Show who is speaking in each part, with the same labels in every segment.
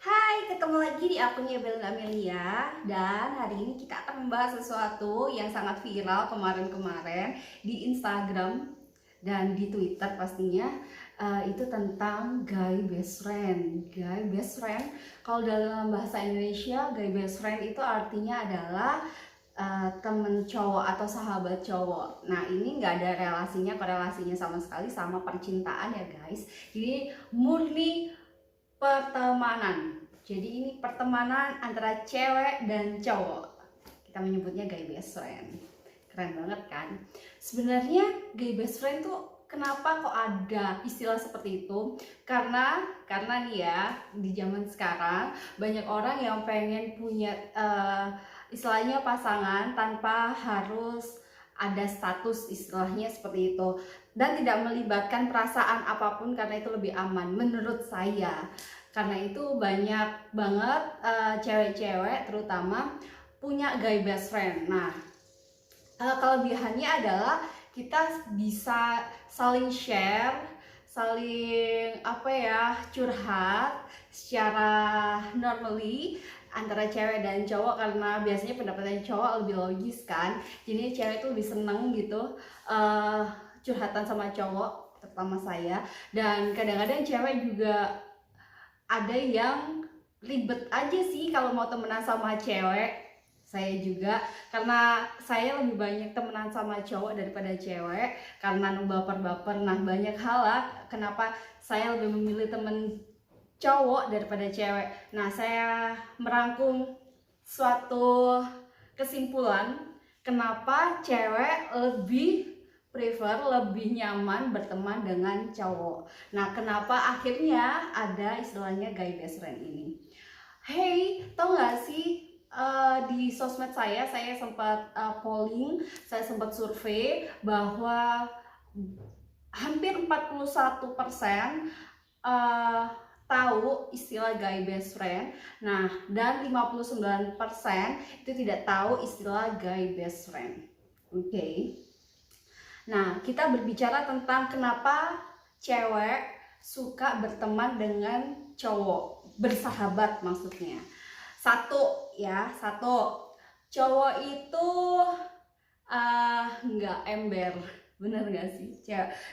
Speaker 1: Hai, ketemu lagi di akunnya Belga Amelia. Dan hari ini kita akan membahas sesuatu yang sangat viral kemarin-kemarin di Instagram dan di Twitter pastinya. Itu tentang guy best friend. Guy best friend, kalau dalam bahasa Indonesia, guy best friend itu artinya adalah temen cowok atau sahabat cowok. Nah, ini nggak ada korelasinya sama sekali sama percintaan ya guys. Jadi murni pertemanan. Jadi ini pertemanan antara cewek dan cowok. Kita menyebutnya gay best friend. Keren banget kan? Sebenarnya gay best friend tuh kenapa kok ada istilah seperti itu? Karena nih ya, di zaman sekarang banyak orang yang pengen punya istilahnya pasangan tanpa harus ada status, istilahnya seperti itu, dan tidak melibatkan perasaan apapun karena itu lebih aman menurut saya. Karena itu banyak banget cewek-cewek terutama punya guy best friend. Nah, kelebihannya adalah kita bisa saling share, saling curhat secara normally antara cewek dan cowok, karena biasanya pendapatnya cowok lebih logis kan. Jadi cewek itu lebih seneng gitu curhatan sama cowok, terutama saya. Dan kadang-kadang cewek juga ada yang ribet aja sih kalau mau temenan sama cewek. Saya juga, karena saya lebih banyak temenan sama cowok daripada cewek karena baper-baper. Nah, banyak hal lah kenapa saya lebih memilih temen cowok daripada cewek. Nah, saya merangkum suatu kesimpulan kenapa cewek lebih nyaman berteman dengan cowok. Nah, kenapa akhirnya ada istilahnya guy best friend ini? Hey, tau gak sih, di sosmed saya sempat polling, saya sempat survei bahwa hampir 41% tahu istilah guy best friend. Nah, dan 59% itu tidak tahu istilah guy best friend. Oke. Nah, kita berbicara tentang kenapa cewek suka berteman dengan cowok, bersahabat maksudnya. Satu, cowok itu nggak ember, bener nggak sih?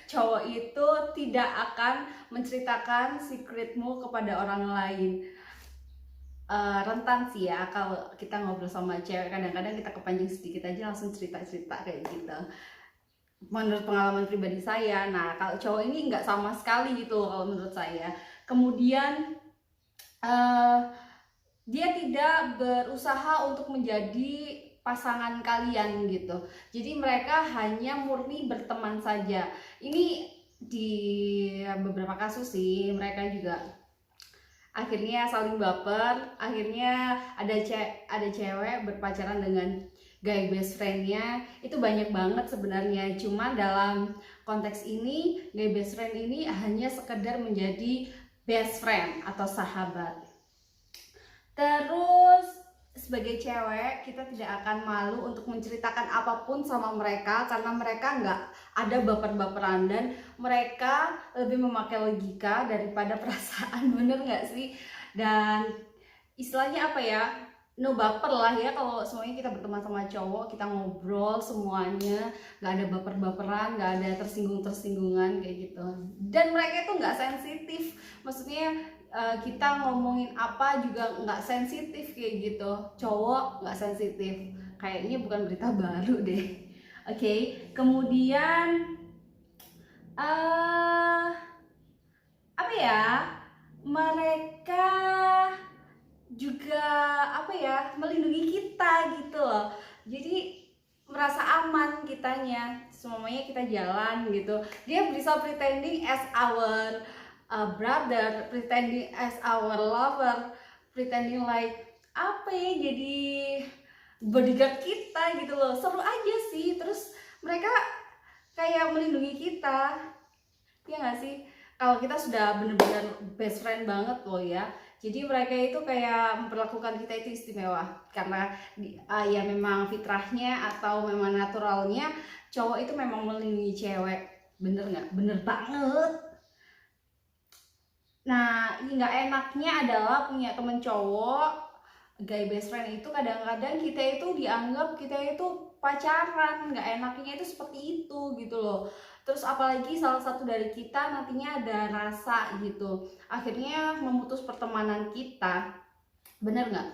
Speaker 1: Cowok itu tidak akan menceritakan secretmu kepada orang lain. Rentan sih ya kalau kita ngobrol sama cewek, kadang-kadang kita kepancing sedikit aja langsung cerita-cerita kayak gitu, menurut pengalaman pribadi saya. Nah, kalau cowok ini nggak sama sekali gitu kalau menurut saya. Kemudian dia tidak berusaha untuk menjadi pasangan kalian gitu. Jadi mereka hanya murni berteman saja. Ini di beberapa kasus sih, mereka juga akhirnya saling baper. Akhirnya ada cewek berpacaran dengan guy best friendnya. Itu banyak banget sebenarnya. Cuman dalam konteks ini, guy best friend ini hanya sekedar menjadi best friend atau sahabat. Terus sebagai cewek kita tidak akan malu untuk menceritakan apapun sama mereka, karena mereka nggak ada baper-baperan dan mereka lebih memakai logika daripada perasaan. Bener nggak sih? Dan istilahnya apa ya, no baper lah ya. Kalau semuanya kita berteman sama cowok, kita ngobrol semuanya, nggak ada baper-baperan, nggak ada tersinggungan kayak gitu. Dan mereka itu nggak sensitif, maksudnya kita ngomongin apa juga nggak sensitif kayak gitu. Cowok nggak sensitif, kayaknya bukan berita baru deh. Oke. Kemudian apa ya, mereka juga melindungi kita gitu loh. Jadi merasa aman kitanya, semuanya kita jalan gitu. Dia bisa pretending as our brother, pretending as our lover, pretending like jadi bodyguard kita gitu loh. Seru aja sih. Terus mereka kayak melindungi kita, ya nggak sih? Kalau kita sudah bener-bener best friend banget loh ya. Jadi mereka itu kayak memperlakukan kita itu istimewa, karena ya memang fitrahnya atau memang naturalnya cowok itu memang melindungi cewek. Bener nggak? Bener banget. Nah, nggak enaknya adalah punya temen cowok, guy best friend itu kadang-kadang kita itu dianggap kita itu pacaran. Nggak enaknya itu seperti itu gitu loh. Terus apalagi salah satu dari kita nantinya ada rasa gitu, akhirnya memutus pertemanan kita. Bener nggak?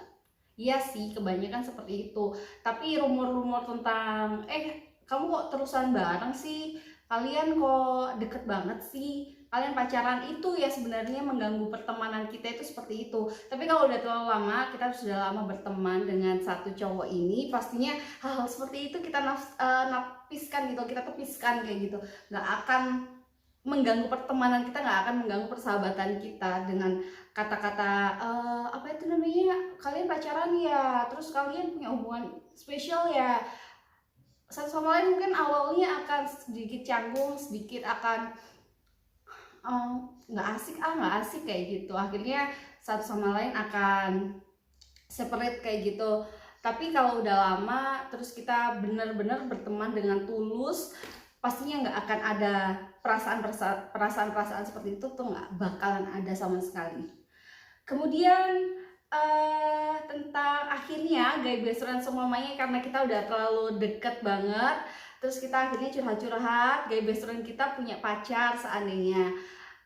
Speaker 1: Iya sih, kebanyakan seperti itu. Tapi rumor-rumor tentang, kamu kok terusan bareng sih? Kalian kok deket banget sih? Kalian pacaran, itu ya sebenarnya mengganggu pertemanan kita itu seperti itu. Tapi kalau udah terlalu lama, kita sudah lama berteman dengan satu cowok ini, pastinya hal-hal seperti itu kita napiskan gitu, kita tepiskan kayak gitu. Nggak akan mengganggu pertemanan kita, nggak akan mengganggu persahabatan kita dengan kata-kata apa itu namanya, kalian pacaran ya, terus kalian punya hubungan spesial ya, satu sama lain mungkin awalnya akan sedikit canggung, sedikit akan nggak asik kayak gitu, akhirnya satu sama lain akan separate kayak gitu. Tapi kalau udah lama terus kita benar-benar berteman dengan tulus, pastinya nggak akan ada perasaan-perasaan seperti itu tuh, nggak bakalan ada sama sekali. Kemudian tentang akhirnya guy best friend semuanya, karena kita udah terlalu deket banget, terus kita akhirnya curhat-curhat, guy best friend kita punya pacar seandainya.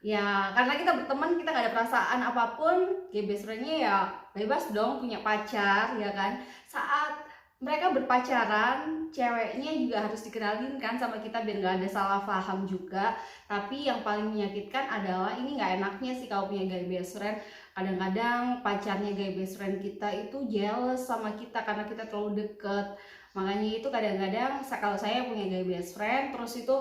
Speaker 1: Ya karena kita berteman, kita gak ada perasaan apapun, guy best friendnya ya bebas dong punya pacar ya kan. Saat mereka berpacaran, ceweknya juga harus dikenalin kan sama kita biar gak ada salah paham juga. Tapi yang paling menyakitkan adalah, ini gak enaknya sih kalau punya guy best friend, kadang-kadang pacarnya guy best friend kita itu jealous sama kita karena kita terlalu deket. Makanya itu kadang-kadang kalau saya punya guy best friend, terus itu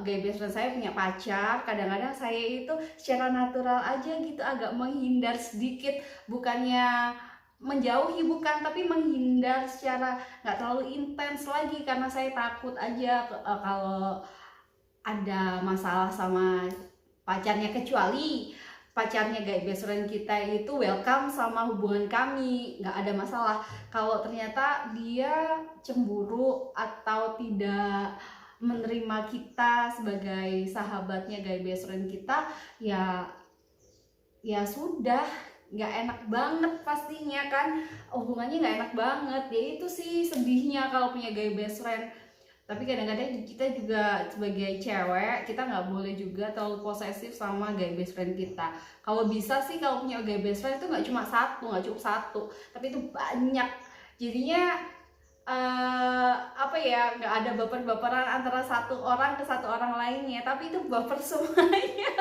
Speaker 1: guy best friend saya punya pacar, kadang-kadang saya itu secara natural aja gitu agak menghindar sedikit, bukannya menjauhi bukan, tapi menghindar secara nggak terlalu intens lagi, karena saya takut aja kalau ada masalah sama pacarnya. Kecuali pacarnya guy best friend kita itu welcome sama hubungan kami, nggak ada masalah. Kalau ternyata dia cemburu atau tidak menerima kita sebagai sahabatnya guy best friend kita, ya sudah, nggak enak banget pastinya kan, hubungannya nggak enak banget. Ya itu sih sedihnya kalau punya guy best friend. Tapi kadang-kadang kita juga sebagai cewek, kita nggak boleh juga terlalu posesif sama guy best friend kita. Kalau bisa sih kalau punya guy best friend itu nggak cuma satu, nggak cukup satu, tapi itu banyak. Jadinya apa ya, nggak ada baper-baperan antara satu orang ke satu orang lainnya, tapi itu baper semuanya.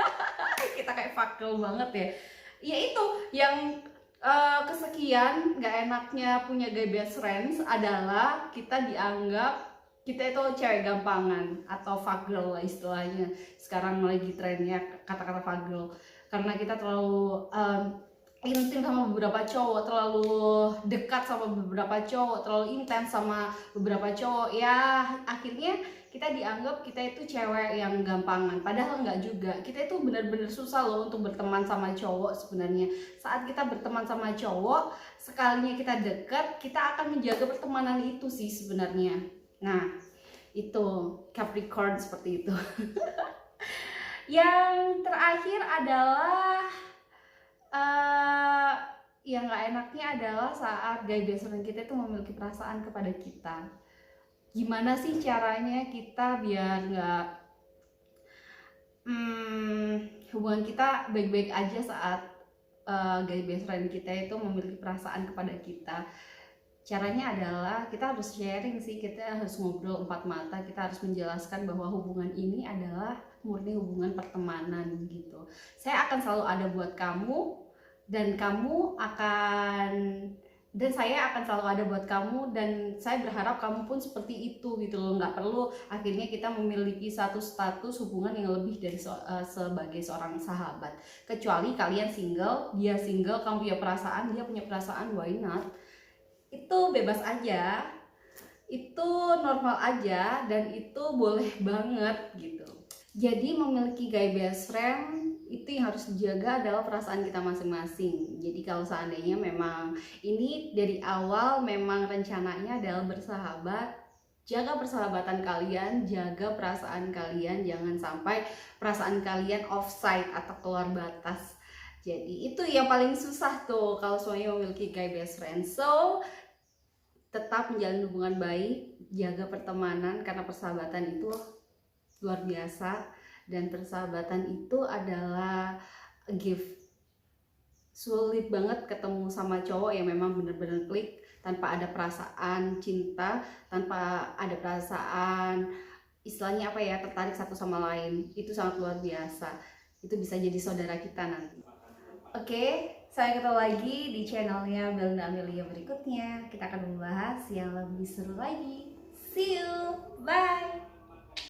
Speaker 1: Kita kayak fakkel banget ya. Ya itu yang kesekian nggak enaknya punya guy best friends adalah kita dianggap kita itu cewek gampangan atau fuck girl lah istilahnya. Sekarang lagi trennya kata-kata fuck girl, karena kita terlalu intim sama beberapa cowok, terlalu dekat sama beberapa cowok, terlalu intens sama beberapa cowok, ya akhirnya kita dianggap kita itu cewek yang gampangan. Padahal enggak juga, kita itu benar-benar susah loh untuk berteman sama cowok sebenarnya. Saat kita berteman sama cowok, sekalinya kita dekat, kita akan menjaga pertemanan itu sih sebenarnya. Nah itu Capricorn seperti itu. Yang terakhir adalah yang nggak enaknya adalah saat guy best friend kita itu memiliki perasaan kepada kita. Gimana sih caranya kita biar nggak hubungan kita baik-baik aja saat guy best friend kita itu memiliki perasaan kepada kita? Caranya adalah kita harus sharing sih, kita harus ngobrol empat mata, kita harus menjelaskan bahwa hubungan ini adalah murni hubungan pertemanan gitu. Saya akan selalu ada buat kamu, dan saya akan selalu ada buat kamu, dan saya berharap kamu pun seperti itu gitu loh. Nggak perlu akhirnya kita memiliki satu status hubungan yang lebih dari sebagai seorang sahabat. Kecuali kalian single, dia single, kamu punya perasaan, dia punya perasaan, why not? Itu bebas aja, itu normal aja, dan itu boleh banget gitu. Jadi memiliki guy best friend itu yang harus dijaga adalah perasaan kita masing-masing. Jadi kalau seandainya memang ini dari awal memang rencananya adalah bersahabat, jaga persahabatan kalian, jaga perasaan kalian, jangan sampai perasaan kalian offside atau keluar batas. Jadi itu yang paling susah tuh kalau semuanya memiliki guy best friend. So tetap menjalin hubungan baik, jaga pertemanan karena persahabatan itu luar biasa, dan persahabatan itu adalah a gift. Sulit banget ketemu sama cowok yang memang bener-bener klik tanpa ada perasaan cinta, tanpa ada perasaan istilahnya apa ya, tertarik satu sama lain. Itu sangat luar biasa. Itu bisa jadi saudara kita nanti. Oke, saya ketemu lagi di channelnya Belna Amelia berikutnya. Kita akan membahas yang lebih seru lagi. See you, bye.